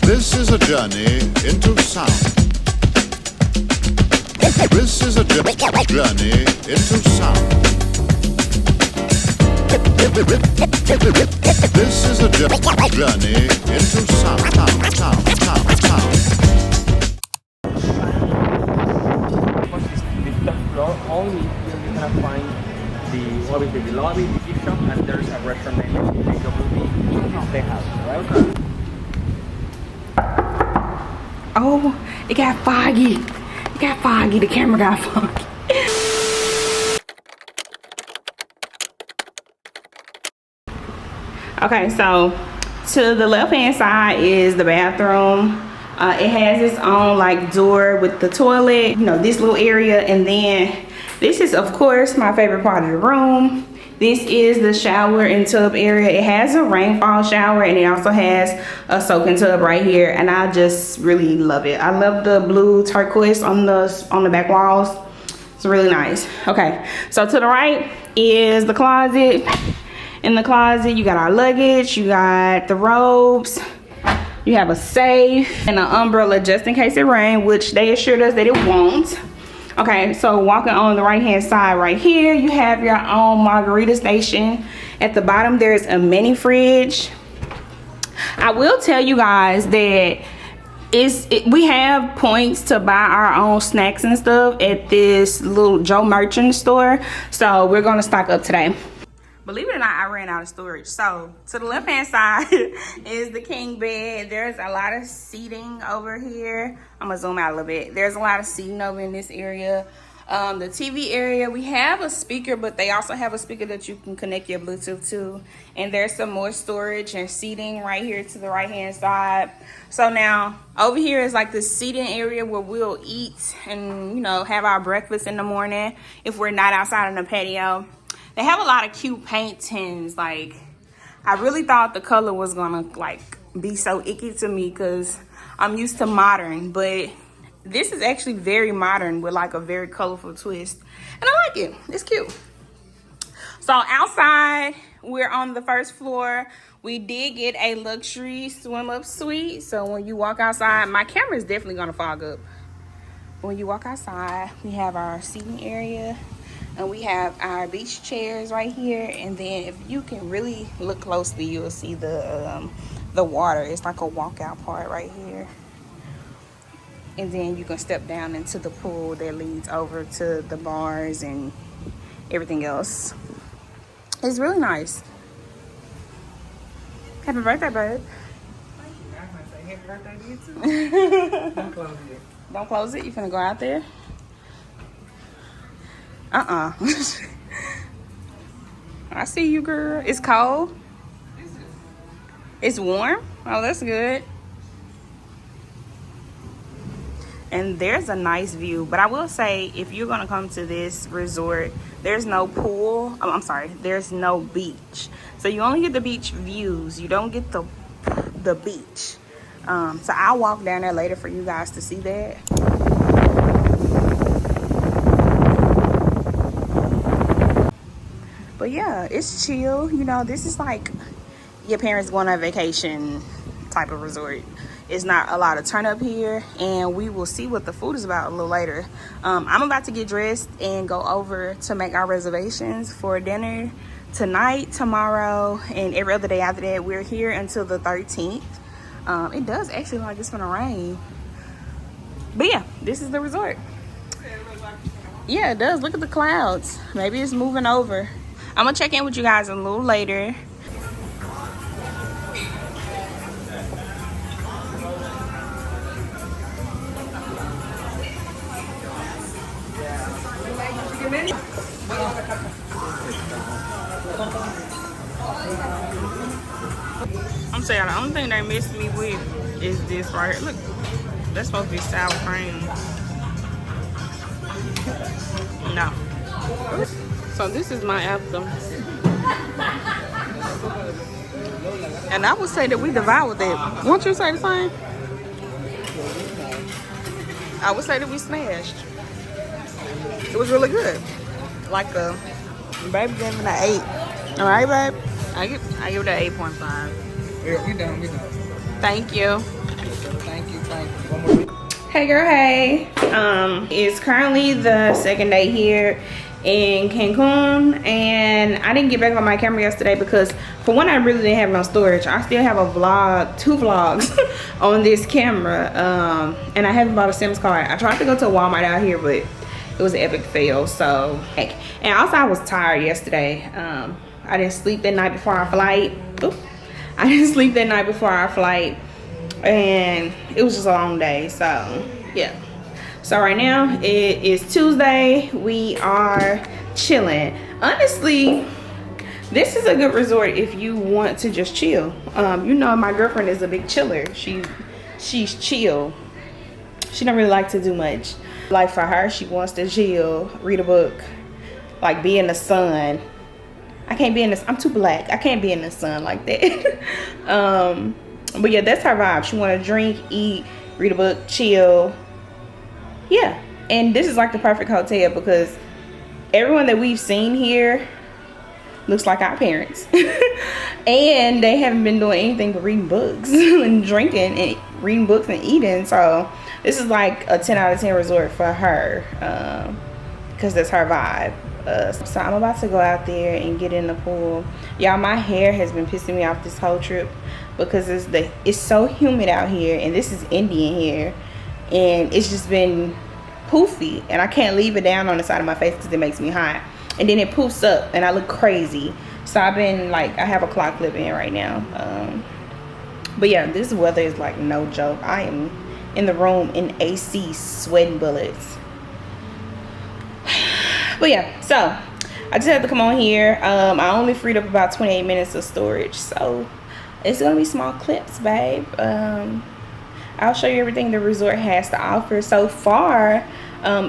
This is a journey into sound. This is a journey into sound. This is a journey into sound. The top floor, only here you can find the lobby, the gift shop, and there's a restaurant named Bday house, right? Oh, it got foggy. It got foggy. The camera got foggy. Okay, so to the left hand side is the bathroom. It has its own like door with the toilet, you know, this little area, and then this is of course my favorite part of the room. This is the shower and tub area. It has a rainfall shower and it also has a soaking tub right here, and I just really love it. I love the blue turquoise on the back walls. It's really nice. Okay, so to the right is the closet. In the closet you got our luggage, you got the robes, you have a safe and an umbrella just in case it rains, which they assured us that it won't. Okay, so walking on the right hand side right here, you have your own margarita station. At the bottom there's a mini fridge. I will tell you guys that we have points to buy our own snacks and stuff at this little Joe Merchant store, so we're gonna stock up today. Believe it or not, I ran out of storage. So to the left hand side is the king bed. There's a lot of seating over here. I'm gonna zoom out a little bit. There's a lot of seating over in this area. The TV area, we have a speaker, but they also have a speaker that you can connect your Bluetooth to. And there's some more storage and seating right here to the right hand side. So now over here is like the seating area where we'll eat and, you know, have our breakfast in the morning if we're not outside on the patio. They have a lot of cute paintings. Like, I really thought the color was gonna like be so icky to me because I'm used to modern, but this is actually very modern with like a very colorful twist, and I like it. It's cute. So outside, we're on the first floor. We did get a luxury swim up suite, so when you walk outside, my camera is definitely gonna fog up. When you walk outside, we have our seating area. And we have our beach chairs right here, and then if you can really look closely, you'll see the water. It's like a walkout part right here, and then you can step down into the pool that leads over to the bars and everything else. It's really nice. Happy birthday, babe. Happy birthday to you too. Don't close it. Don't close it. You finna go out there? I see you, girl. It's cold. It's warm. Oh, that's good. And there's a nice view, but I will say, if you're gonna come to this resort, there's no pool. Oh, I'm sorry, there's no beach, so you only get the beach views. You don't get the beach. So I'll walk down there later for you guys to see that. But yeah, it's chill. You know, this is like your parents going on vacation type of resort. It's not a lot of turn up here, and we will see what the food is about a little later. I'm about to get dressed and go over to make our reservations for dinner tonight, tomorrow, and every other day after that. We're here until the 13th. It does actually look like it's gonna rain. But yeah, this is the resort. Yeah, it does. Look at the clouds. Maybe it's moving over. I'm gonna check in with you guys a little later. I'm saying the only thing they missed me with is this right here. Look, that's supposed to be sour cream. No. So this is my anthem. And I would say that we devoured that. Won't you say the same? I would say that we smashed. It was really good. Like a baby gave it an 8. All right, babe? I give it an 8.5. Yeah, we done. Thank you. Thank you. One more week. Hey girl, hey. It's currently the second day here in Cancun, and I didn't get back on my camera yesterday because for one, I really didn't have no storage. I still have a vlog, 2 vlogs on this camera, and I haven't bought a SIM card. I tried to go to a Walmart out here, but it was an epic fail. So heck, and also I was tired yesterday. I didn't sleep that night before our flight. I didn't sleep that night before our flight, and it was just a long day. So yeah, so right now it is Tuesday. We are chilling. Honestly, this is a good resort if you want to just chill. You know, my girlfriend is a big chiller. She's chill. She don't really like to do much. Like for her, she wants to chill, read a book, like be in the sun. I can't be in this. I'm too black. I can't be in the sun like that. But yeah, that's her vibe. She want to drink, eat, read a book, chill. Yeah, and this is like the perfect hotel because everyone that we've seen here looks like our parents. And they haven't been doing anything but reading books and drinking and reading books and eating. So this is like a 10 out of 10 resort for her because that's her vibe. So I'm about to go out there and get in the pool. Y'all, my hair has been pissing me off this whole trip because it's so humid out here, and this is Indian hair, and it's just been poofy, and I can't leave it down on the side of my face because it makes me hot, and then it poofs up and I look crazy. So I've been like, I have a claw clip in right now. But yeah, this weather is like no joke. I am in the room in AC sweating bullets. But yeah, so I just had to come on here. I only freed up about 28 minutes of storage, so it's gonna be small clips, babe. I'll show you everything the resort has to offer. So far,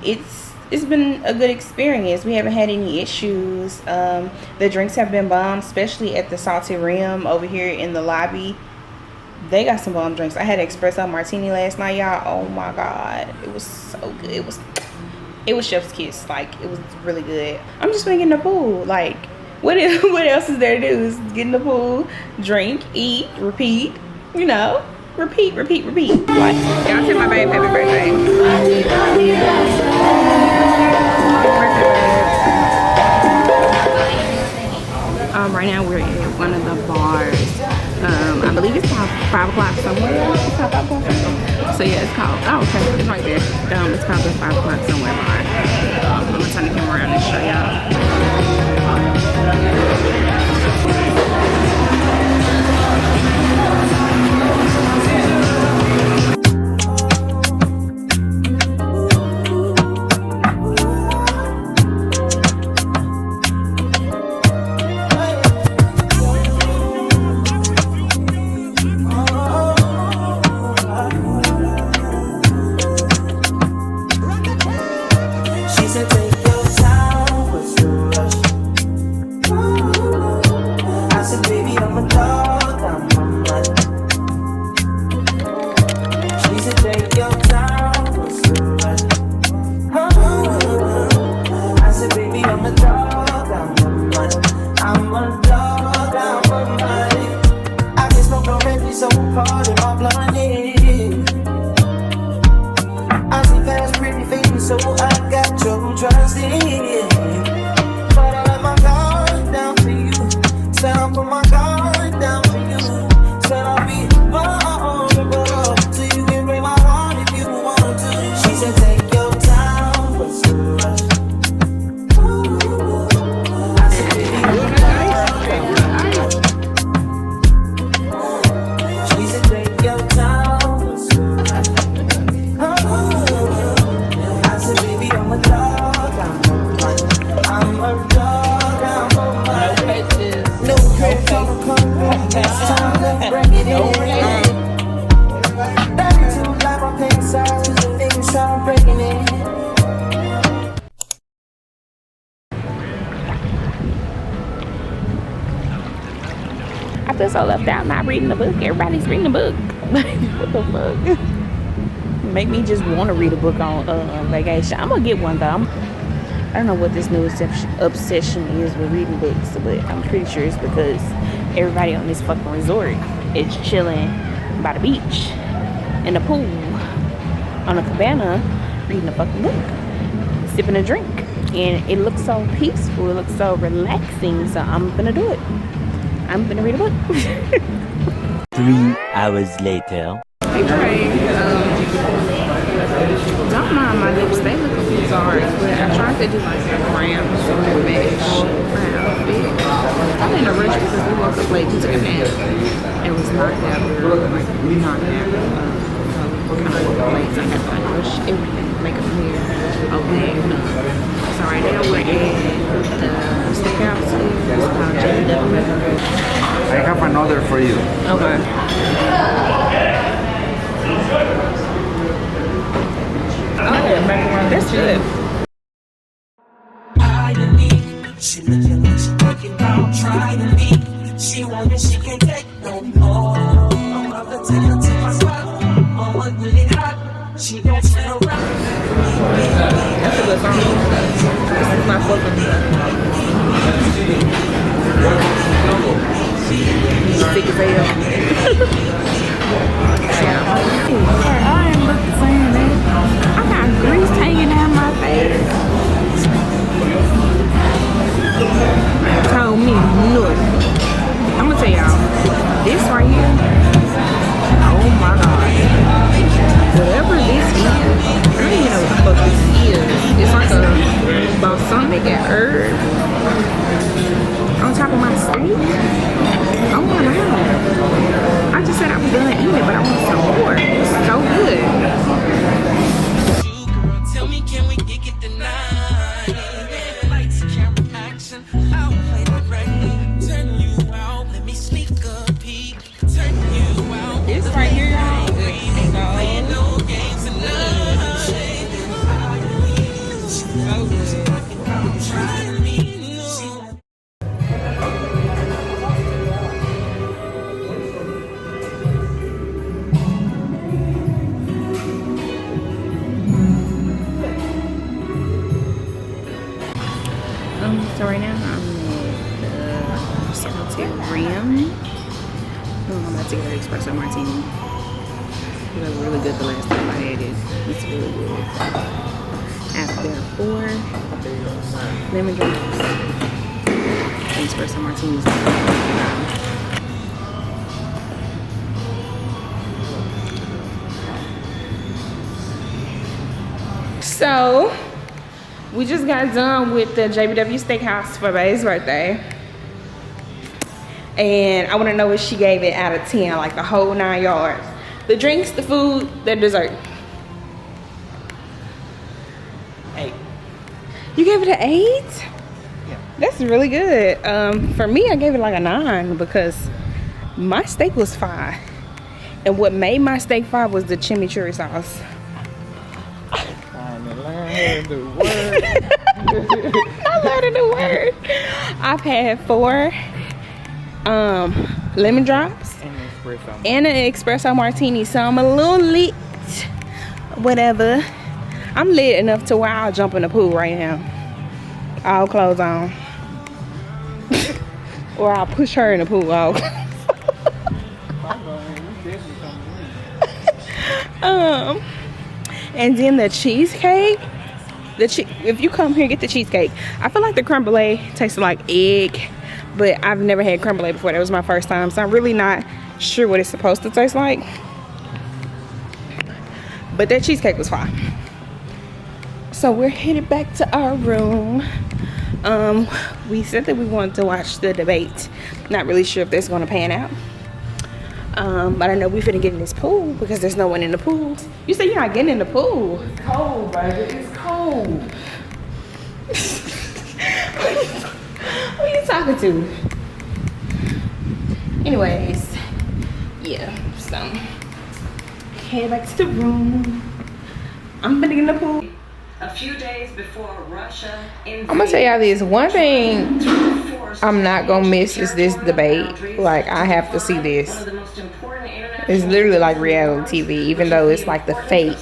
it's been a good experience. We haven't had any issues. The drinks have been bomb, especially at the Salted Rim over here in the lobby. They got some bomb drinks. I had an espresso martini last night, y'all. Oh my god, it was so good. It was chef's kiss. Like, it was really good. I'm just gonna get in the pool. Like, what else is there to do? Is get in the pool, drink, eat, repeat. You know, repeat. Like, y'all tell my babe happy birthday. Right now we're at one of the bars. I believe it's called 5 o'clock somewhere. It's called 5 o'clock somewhere. So yeah, it's called, oh okay, it's right there. It's called the 5 o'clock somewhere bar. I'm gonna turn the camera around and show I feel so left out not reading the book. Everybody's reading the book. What the fuck? Make me just want to read a book on vacation. I'm gonna get one though. I don't know what this new obsession is with reading books, but I'm pretty sure it's because everybody on this fucking resort is chilling by the beach. in the pool on a cabana reading a fucking book, sipping a drink, and it looks so peaceful, it looks so relaxing. So I'm gonna do it. I'm gonna read a book. 3 hours later. Hey, Bday, don't mind my lips, they look a bit dark, but I tried to do like a brown mesh brown fit. I'm in a rush because we woke up late, we took a nap. It was not that weird, like not that kind of late, so I had to like rush everything, makeup here, a wig, so right now we're at the steakhouse here, it's called JW. I have another for you. Okay. Oh, macaroni. That's good. She looking like she working out, trying to me. She wanted, she can't take no more. I'm about to take her to my spot. Mama really hot. She gon' turn around. That's a good song. This is my favorite. Thick as hell. I ain't looking the same, man. I got grease hanging down my face. Told me nothing. I'm gonna tell y'all, this right here, oh my god. Whatever this is, I don't even know what the fuck this is. It's like a balsamic and herb on top of my steak. Oh my god. I just said I was gonna eat it, but I want some more. It's so good. Tell me, can we get tonight? Lights, camera, action. I'll play the record. Turn you out. Let me sneak a peek. Turn you out. This right here, y'all, Playing no games tonight. so good. Try me. So right now I'm at the Sanitarium. I'm about to get an espresso martini. It was really good the last time I had it. It's really good. After 4 lemon drops, and espresso martinis. So we just got done with the JBW Steakhouse for Bay's birthday. And I want to know what she gave it out of 10, like the whole 9 yards. The drinks, the food, the dessert. 8. You gave it an 8? Yeah. That's really good. For me, I gave it like a 9 because my steak was 5. And what made my steak 5 was the chimichurri sauce. I learned the word. I learned a new word. I've had 4 lemon drops and an espresso martini, so I'm a little lit. Whatever. I'm lit enough to where I'll jump in the pool right now. All clothes on. Or I'll push her in the pool. And then the cheesecake. If you come here, get the cheesecake. I feel like the creme brulee tastes like egg, but I've never had creme brulee before. That was my first time, so I'm really not sure what it's supposed to taste like. But that cheesecake was fine. So we're headed back to our room. We said that we wanted to watch the debate. Not really sure if that's going to pan out. But I know we finna get in this pool because there's no one in the pool. You say you're not getting in the pool. It's cold, baby. It's cold. Who are you talking to? Anyways, yeah, so head back to the room. I'm gonna get in the pool. A few days before Russia I'm gonna tell y'all this. One thing I'm not gonna miss is this debate. Like, I have to see this. It's literally like reality TV, even though it's like the fate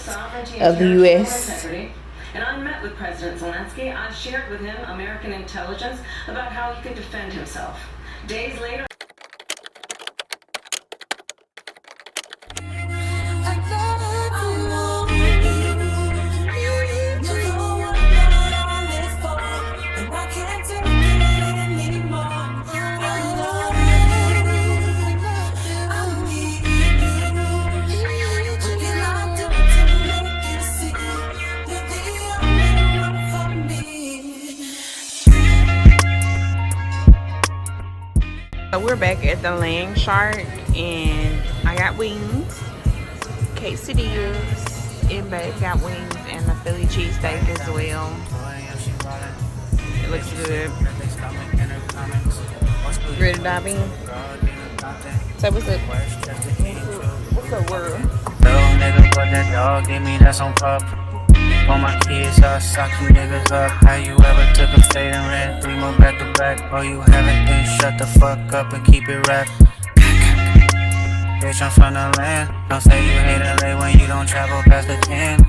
of the U.S. And I met with President Zelensky. I shared with him American intelligence about how he could defend himself. Days later. I thought So we're back at the Land Shark and I got wings, quesadillas, and Bae got wings and a Philly cheesesteak as well. It looks good. Ready to dive in? So what's up? What's up, world? Little nigga, but that dog give me that some pup. For my kids, I sock you niggas up. How you ever took a fade and ran 3 more back to back? Oh, you haven't, then shut the fuck up and keep it wrapped. Bitch, I'm from the land. Don't say you hate LA when you don't travel past the 10.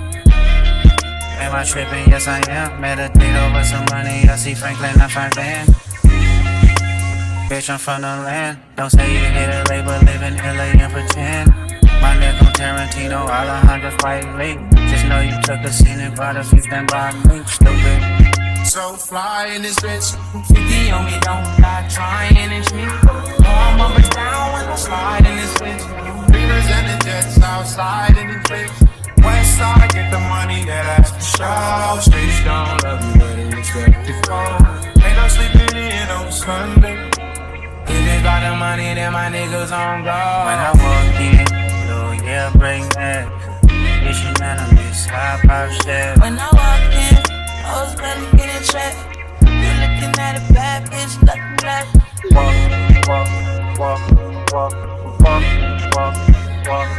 Am I tripping? Yes, I am. Meditate over some money. I see Franklin, I find Van. Bitch, I'm from the land. Don't say you hate LA, but live in LA and pretend. My neck on Tarantino, Alejandro fight late. Just know you took a scene and brought a few stand by me, stupid. So fly in this bitch. 50 on me, don't die trying and shit. Oh, I'm up and down when I slide in this bitch. Beamers and the jets outside in this bitch. West side, get the money, yeah, that's for sure. Streets don't love you, but they expect it for. Ain't no sleeping in on Sunday. If they got the money, then my niggas on guard. When I walk in, oh yeah, bring that. It's unanimous, high pop shit. When I walk in, I was ready to get a check. You looking at a bad bitch, looking like. Walk, walk, walk, walk, walk, walk, walk,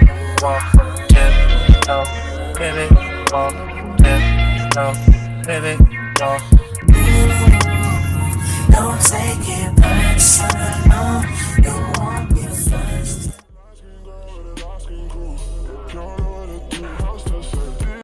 walk, tiptoe, pivot, walk, tiptoe, pivot, walk.